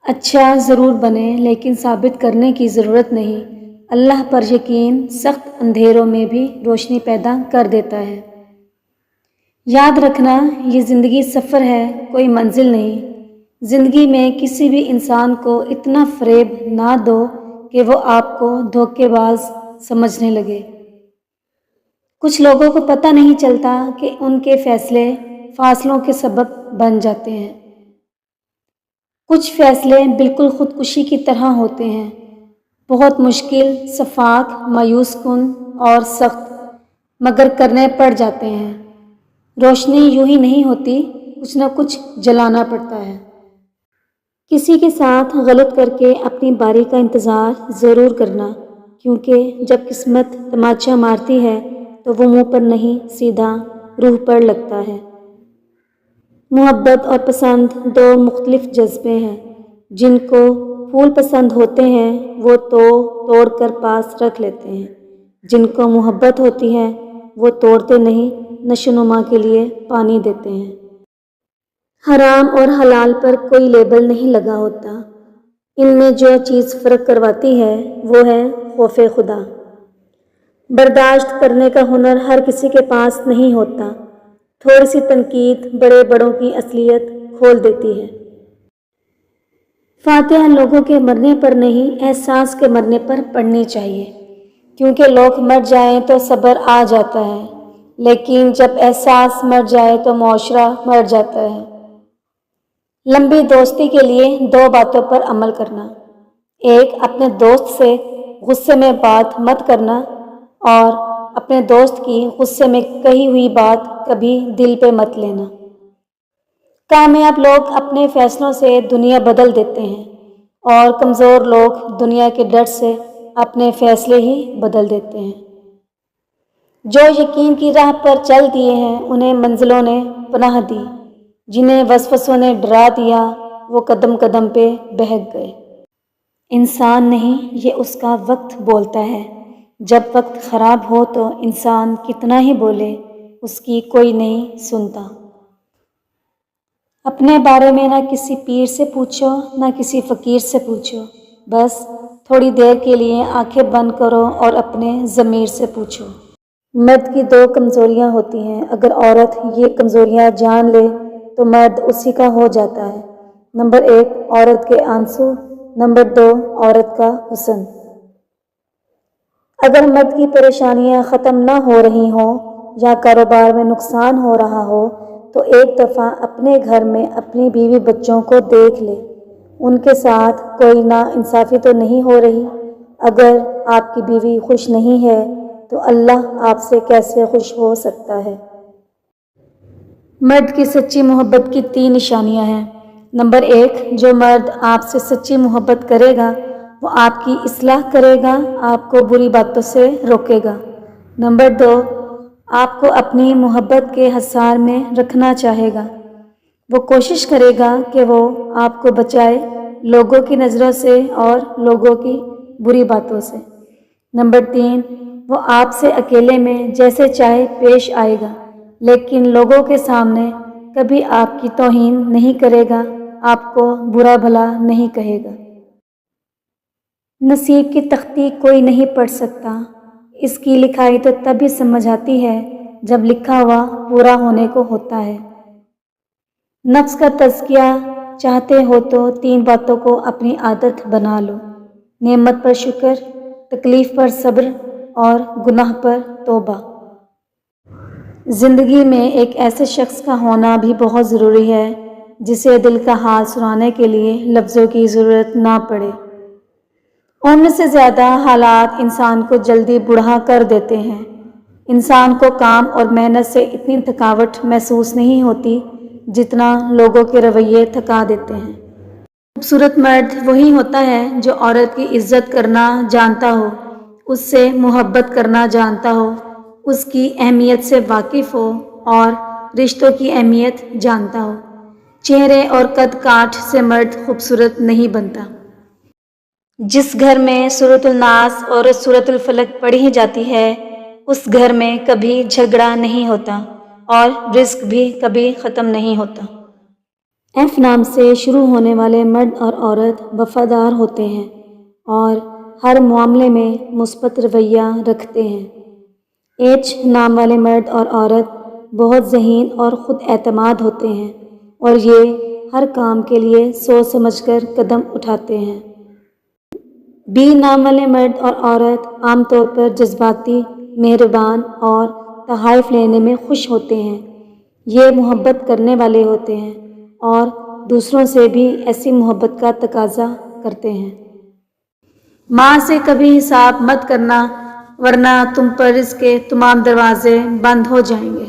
اچھا ضرور بنے لیکن ثابت کرنے کی ضرورت نہیں۔ اللہ پر یقین سخت اندھیروں میں بھی روشنی پیدا کر دیتا ہے۔ یاد رکھنا یہ زندگی سفر ہے، کوئی منزل نہیں۔ زندگی میں کسی بھی انسان کو اتنا فریب نہ دو کہ وہ آپ کو دھوکے باز سمجھنے لگے۔ کچھ لوگوں کو پتہ نہیں چلتا کہ ان کے فیصلے فاصلوں کے سبب بن جاتے ہیں۔ کچھ فیصلے بالکل خودکشی کی طرح ہوتے ہیں، بہت مشکل، شفاف، مایوس کن اور سخت، مگر کرنے پڑ جاتے ہیں۔ روشنی یوں ہی نہیں ہوتی، کچھ نہ کچھ جلانا پڑتا ہے۔ کسی کے ساتھ غلط کر کے اپنی باری کا انتظار ضرور کرنا، کیونکہ جب قسمت تماچا مارتی ہے تو وہ منہ پر نہیں، سیدھا روح پر لگتا ہے۔ محبت اور پسند دو مختلف جذبے ہیں۔ جن کو پھول پسند ہوتے ہیں وہ توڑ کر پاس رکھ لیتے ہیں، جن کو محبت ہوتی ہے وہ توڑتے نہیں، نشو نما کے لیے پانی دیتے ہیں۔ حرام اور حلال پر کوئی لیبل نہیں لگا ہوتا، ان میں جو چیز فرق کرواتی ہے وہ ہے خوف خدا۔ برداشت کرنے کا ہنر ہر کسی کے پاس نہیں ہوتا، تھوڑی سی تنقید بڑے بڑوں کی اصلیت کھول دیتی ہے۔ فاتحہ لوگوں کے مرنے پر نہیں، احساس کے مرنے پر پڑھنی چاہیے، کیونکہ لوگ مر جائیں تو صبر آ جاتا ہے، لیکن جب احساس مر جائے تو معاشرہ مر جاتا ہے۔ لمبی دوستی کے لیے دو باتوں پر عمل کرنا: ایک، اپنے دوست سے غصے میں بات مت کرنا، اور اپنے دوست کی غصے میں کہی ہوئی بات کبھی دل پہ مت لینا۔ کامیاب لوگ اپنے فیصلوں سے دنیا بدل دیتے ہیں، اور کمزور لوگ دنیا کے ڈر سے اپنے فیصلے ہی بدل دیتے ہیں۔ جو یقین کی راہ پر چل دیے ہیں انہیں منزلوں نے پناہ دی، جنہیں وسوسوں نے ڈرا دیا وہ قدم قدم پہ بہک گئے۔ انسان نہیں، یہ اس کا وقت بولتا ہے۔ جب وقت خراب ہو تو انسان کتنا ہی بولے، اس کی کوئی نہیں سنتا۔ اپنے بارے میں نہ کسی پیر سے پوچھو، نہ کسی فقیر سے پوچھو، بس تھوڑی دیر کے لیے آنکھیں بند کرو اور اپنے ضمیر سے پوچھو۔ مرد کی دو کمزوریاں ہوتی ہیں، اگر عورت یہ کمزوریاں جان لے تو مرد اسی کا ہو جاتا ہے۔ نمبر 1، عورت کے آنسو۔ نمبر 2، عورت کا حسن۔ اگر مرد کی پریشانیاں ختم نہ ہو رہی ہوں یا کاروبار میں نقصان ہو رہا ہو تو ایک دفعہ اپنے گھر میں اپنی بیوی بچوں کو دیکھ لے، ان کے ساتھ کوئی نا انصافی تو نہیں ہو رہی۔ اگر آپ کی بیوی خوش نہیں ہے تو اللہ آپ سے کیسے خوش ہو سکتا ہے؟ مرد کی سچی محبت کی 3 نشانیاں ہیں۔ نمبر 1، جو مرد آپ سے سچی محبت کرے گا وہ آپ کی اصلاح کرے گا، آپ کو بری باتوں سے روکے گا۔ نمبر 2، آپ کو اپنی محبت کے حصار میں رکھنا چاہے گا، وہ کوشش کرے گا کہ وہ آپ کو بچائے لوگوں کی نظروں سے اور لوگوں کی بری باتوں سے۔ نمبر 3، وہ آپ سے اکیلے میں جیسے چاہے پیش آئے گا، لیکن لوگوں کے سامنے کبھی آپ کی توہین نہیں کرے گا، آپ کو برا بھلا نہیں کہے گا۔ نصیب کی تختی کوئی نہیں پڑھ سکتا، اس کی لکھائی تو تب ہی سمجھ آتی ہے جب لکھا ہوا پورا ہونے کو ہوتا ہے۔ نفس کا تزکیہ چاہتے ہو تو 3 باتوں کو اپنی عادت بنا لو: نعمت پر شکر، تکلیف پر صبر اور گناہ پر توبہ۔ زندگی میں ایک ایسے شخص کا ہونا بھی بہت ضروری ہے جسے دل کا حال سنانے کے لیے لفظوں کی ضرورت نہ پڑے۔ عمر سے زیادہ حالات انسان کو جلدی بوڑھا کر دیتے ہیں۔ انسان کو کام اور محنت سے اتنی تھکاوٹ محسوس نہیں ہوتی جتنا لوگوں کے رویے تھکا دیتے ہیں۔ خوبصورت مرد وہی ہوتا ہے جو عورت کی عزت کرنا جانتا ہو، اس سے محبت کرنا جانتا ہو، اس کی اہمیت سے واقف ہو اور رشتوں کی اہمیت جانتا ہو۔ چہرے اور قد کاٹ سے مرد خوبصورت نہیں بنتا۔ جس گھر میں سورۃ الناس اور سورۃ الفلق پڑھی جاتی ہے اس گھر میں کبھی جھگڑا نہیں ہوتا اور رزق بھی کبھی ختم نہیں ہوتا۔ ایف نام سے شروع ہونے والے مرد اور عورت وفادار ہوتے ہیں اور ہر معاملے میں مثبت رویہ رکھتے ہیں۔ ایچ نام والے مرد اور عورت بہت ذہین اور خود اعتماد ہوتے ہیں اور یہ ہر کام کے لیے سوچ سمجھ کر قدم اٹھاتے ہیں۔ بی نام والے مرد اور عورت عام طور پر جذباتی، مہربان اور تحائف لینے میں خوش ہوتے ہیں۔ یہ محبت کرنے والے ہوتے ہیں اور دوسروں سے بھی ایسی محبت کا تقاضا کرتے ہیں۔ ماں سے کبھی حساب مت کرنا ورنہ تم پر رزق کے تمام دروازے بند ہو جائیں گے۔